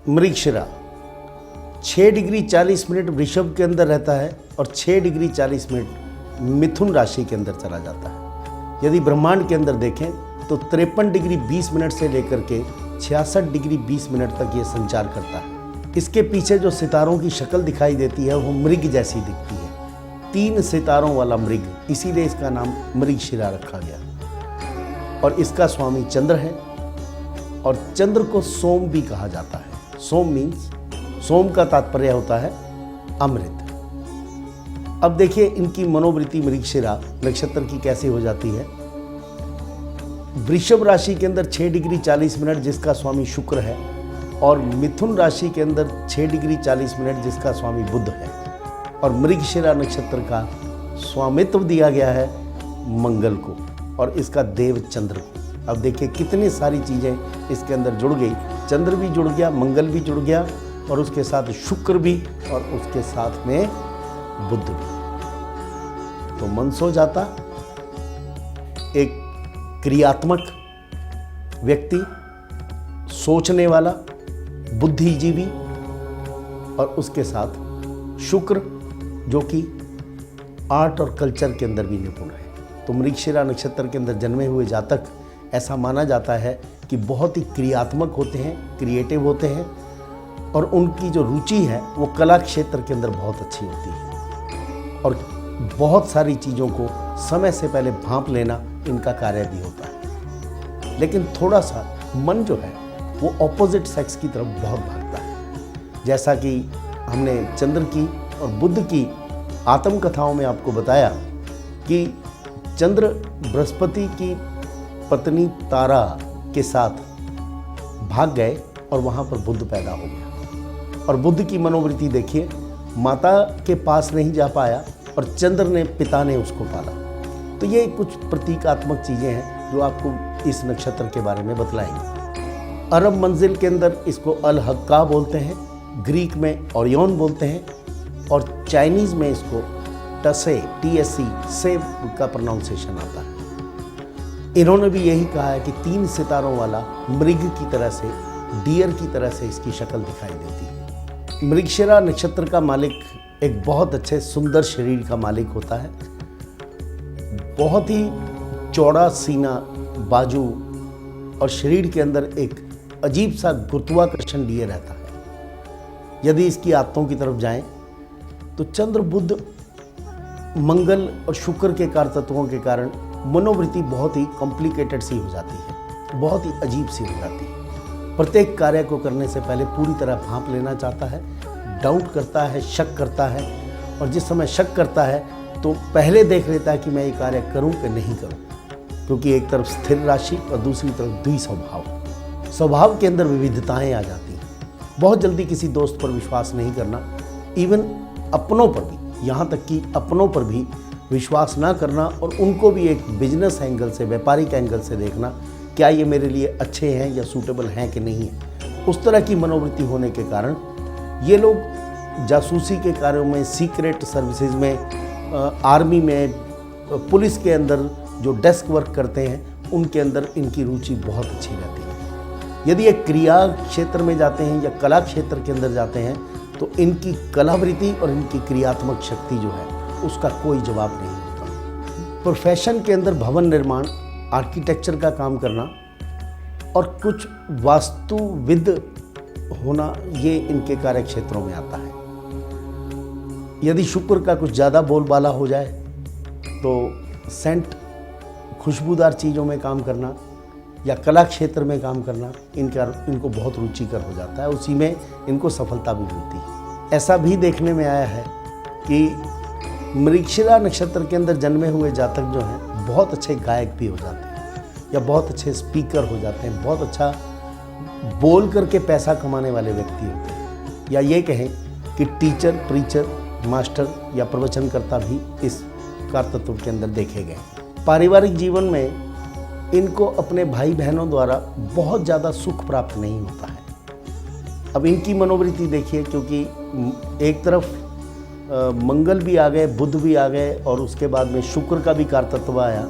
Mrigashira 6 degree 40 minute वृषभ के अंदर रहता है और 6 डिग्री 40 मिनट मिथुन राशि के अंदर चला जाता है। यदि ब्रह्मांड के अंदर देखें तो 53 डिग्री 20 मिनट से लेकर के 66 डिग्री 20 मिनट तक ये संचार करता है। इसके पीछे जो सितारों की शक्ल दिखाई देती है वो मृग जैसी दिखती है, 3 सितारों वाला मृग, इसीलिए इसका नाम मृगशिरा रखा गया। और इसका स्वामी चंद्र है और चंद्र को सोम भी कहा जाता है। सोम मीन्स, सोम का तात्पर्य होता है अमृत। अब देखिए इनकी मनोवृत्ति मृगशिरा नक्षत्र की कैसी हो जाती है। वृषभ राशि के अंदर 6 डिग्री 40 मिनट जिसका स्वामी शुक्र है और मिथुन राशि के अंदर 6 डिग्री 40 मिनट जिसका स्वामी बुध है और मृगशिरा नक्षत्र का स्वामित्व दिया गया है मंगल को और इसका देव चंद्र को। अब देखिए कितनी सारी चीज़ें इसके अंदर जुड़ गई, चंद्र भी जुड़ गया, मंगल भी जुड़ गया और उसके साथ शुक्र भी और उसके साथ में बुध भी। तो मन सो जाता, एक क्रियात्मक व्यक्ति, सोचने वाला, बुद्धिजीवी और उसके साथ शुक्र जो कि आर्ट और कल्चर के अंदर भी निपुण है। तो मृगशिरा नक्षत्र के अंदर जन्मे हुए जातक ऐसा माना जाता है कि बहुत ही क्रियात्मक होते हैं, क्रिएटिव होते हैं और उनकी जो रुचि है वो कला क्षेत्र के अंदर बहुत अच्छी होती है और बहुत सारी चीज़ों को समय से पहले भांप लेना इनका कार्य भी होता है। लेकिन थोड़ा सा मन जो है वो ऑपोजिट सेक्स की तरफ बहुत भागता है। जैसा कि हमने चंद्र की और बुध की आत्मकथाओं में आपको बताया कि चंद्र बृहस्पति की पत्नी तारा के साथ भाग गए और वहाँ पर बुध पैदा हो गया। और बुध की मनोवृत्ति देखिए, माता के पास नहीं जा पाया और चंद्र ने, पिता ने उसको पाला। तो ये कुछ प्रतीकात्मक चीज़ें हैं जो आपको इस नक्षत्र के बारे में बतलाएंगे। अरब मंजिल के अंदर इसको अल हक्का बोलते हैं, ग्रीक में ओरियन बोलते हैं और चाइनीज़ में इसको टसे, TSE से का प्रोनाउंसिएशन आता है। इन्होंने भी यही कहा है कि 3 सितारों वाला मृग की तरह से, डियर की तरह से इसकी शक्ल दिखाई देती है। मृगशिरा नक्षत्र का मालिक एक बहुत अच्छे सुंदर शरीर का मालिक होता है। बहुत ही चौड़ा सीना, बाजू और शरीर के अंदर एक अजीब सा गुरुत्वाकर्षण लिए रहता है। यदि इसकी आदतों की तरफ जाएं तो चंद्र, बुध, मंगल और शुक्र के कारतत्वों के कारण मनोवृत्ति बहुत ही कॉम्प्लिकेटेड सी हो जाती है, बहुत ही अजीब सी हो जाती है। प्रत्येक कार्य को करने से पहले पूरी तरह भांप लेना चाहता है, डाउट करता है, शक करता है और जिस समय शक करता है तो पहले देख लेता है कि मैं ये कार्य करूं कि नहीं करूं, क्योंकि एक तरफ स्थिर राशि और दूसरी तरफ द्विस्वभाव। स्वभाव के अंदर विविधताएं आ जाती हैं। बहुत जल्दी किसी दोस्त पर विश्वास नहीं करना, इवन अपनों पर भी, यहाँ तक कि अपनों पर भी विश्वास ना करना और उनको भी एक बिजनेस एंगल से, व्यापारिक एंगल से देखना, क्या ये मेरे लिए अच्छे हैं या सूटेबल हैं कि नहीं है। उस तरह की मनोवृत्ति होने के कारण ये लोग जासूसी के कार्यों में, सीक्रेट सर्विसेज में, आर्मी में, पुलिस के अंदर जो डेस्क वर्क करते हैं उनके अंदर इनकी रुचि बहुत अच्छी रहती है। यदि एक क्रिया क्षेत्र में जाते हैं या कला क्षेत्र के अंदर जाते हैं तो इनकी कलावृत्ति और इनकी क्रियात्मक शक्ति जो है उसका कोई जवाब नहीं होता। प्रोफेशन के अंदर भवन निर्माण, आर्किटेक्चर का काम करना और कुछ वास्तुविद होना, ये इनके कार्य क्षेत्रों में आता है। यदि शुक्र का कुछ ज़्यादा बोलबाला हो जाए तो सेंट, खुशबूदार चीज़ों में काम करना या कला क्षेत्र में काम करना इनको बहुत रुचिकर हो जाता है, उसी में इनको सफलता भी मिलती है। ऐसा भी देखने में आया है कि मृगशिरा नक्षत्र के अंदर जन्मे हुए जातक जो हैं बहुत अच्छे गायक भी हो जाते हैं या बहुत अच्छे स्पीकर हो जाते हैं, बहुत अच्छा बोल करके पैसा कमाने वाले व्यक्ति होते हैं। या ये कहें कि टीचर, प्रीचर, मास्टर या प्रवचनकर्ता भी इस कारतत्व के अंदर देखे गए। पारिवारिक जीवन में इनको अपने भाई बहनों द्वारा बहुत ज़्यादा सुख प्राप्त नहीं होता है। अब इनकी मनोवृत्ति देखिए, क्योंकि एक तरफ मंगल भी आ गए, बुध भी आ गए और उसके बाद में शुक्र का भी कारतत्व आया,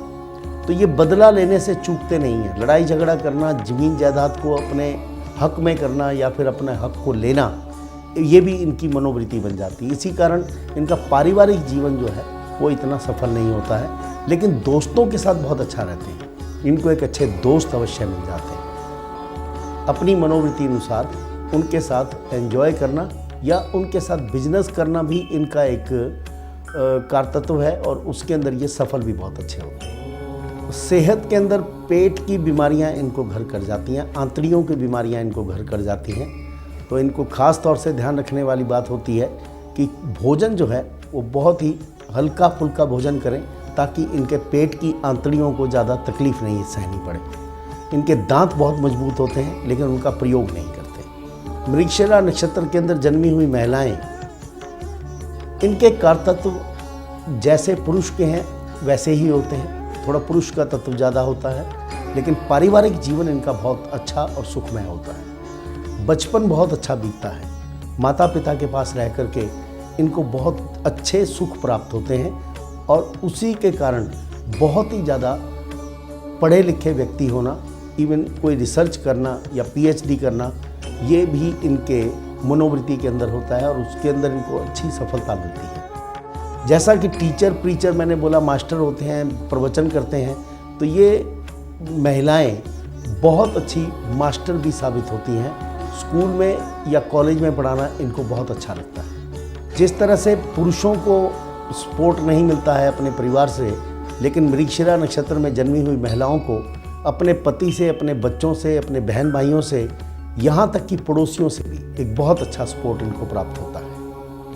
तो ये बदला लेने से चूकते नहीं हैं। लड़ाई झगड़ा करना, ज़मीन जायदाद को अपने हक में करना या फिर अपने हक को लेना, ये भी इनकी मनोवृत्ति बन जाती है। इसी कारण इनका पारिवारिक जीवन जो है वो इतना सफल नहीं होता है, लेकिन दोस्तों के साथ बहुत अच्छा रहते हैं। इनको एक अच्छे दोस्त अवश्य मिल जाते हैं। अपनी मनोवृत्ति अनुसार उनके साथ एंजॉय करना या उनके साथ बिजनेस करना भी इनका एक कारतत्व है और उसके अंदर ये सफल भी बहुत अच्छे होते हैं। सेहत के अंदर पेट की बीमारियां इनको घर कर जाती हैं, आंतड़ियों की बीमारियां इनको घर कर जाती हैं। तो इनको ख़ास तौर से ध्यान रखने वाली बात होती है कि भोजन जो है वो बहुत ही हल्का फुल्का भोजन करें, ताकि इनके पेट की आंतड़ियों को ज़्यादा तकलीफ़ नहीं सहनी पड़े। इनके दांत बहुत मजबूत होते हैं, लेकिन उनका प्रयोग नहीं करते। मृगशिरा नक्षत्र के अंदर जन्मी हुई महिलाएं, इनके कारतत्व जैसे पुरुष के हैं वैसे ही होते हैं। थोड़ा पुरुष का तत्व ज़्यादा होता है, लेकिन पारिवारिक जीवन इनका बहुत अच्छा और सुखमय होता है। बचपन बहुत अच्छा बीतता है। माता पिता के पास रह कर के इनको बहुत अच्छे सुख प्राप्त होते हैं और उसी के कारण बहुत ही ज़्यादा पढ़े लिखे व्यक्ति होना, इवन कोई रिसर्च करना या पीएचडी करना, ये भी इनके मनोवृत्ति के अंदर होता है और उसके अंदर इनको अच्छी सफलता मिलती है। जैसा कि टीचर प्रीचर मैंने बोला, मास्टर होते हैं, प्रवचन करते हैं, तो ये महिलाएं बहुत अच्छी मास्टर भी साबित होती हैं। स्कूल में या कॉलेज में पढ़ाना इनको बहुत अच्छा लगता है। जिस तरह से पुरुषों को सपोर्ट नहीं मिलता है अपने परिवार से, लेकिन मृगशिरा नक्षत्र में जन्मी हुई महिलाओं को अपने पति से, अपने बच्चों से, अपने बहन भाइयों से, यहाँ तक कि पड़ोसियों से भी एक बहुत अच्छा सपोर्ट इनको प्राप्त होता है।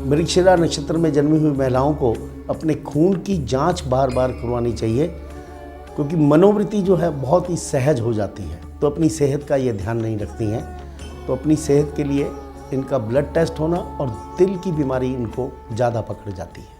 मृगशिरा नक्षत्र में जन्मी हुई महिलाओं को अपने खून की जांच बार बार करवानी चाहिए, क्योंकि मनोवृत्ति जो है बहुत ही सहज हो जाती है, तो अपनी सेहत का ये ध्यान नहीं रखती हैं। तो अपनी सेहत के लिए इनका ब्लड टेस्ट होना और दिल की बीमारी इनको ज़्यादा पकड़ जाती है।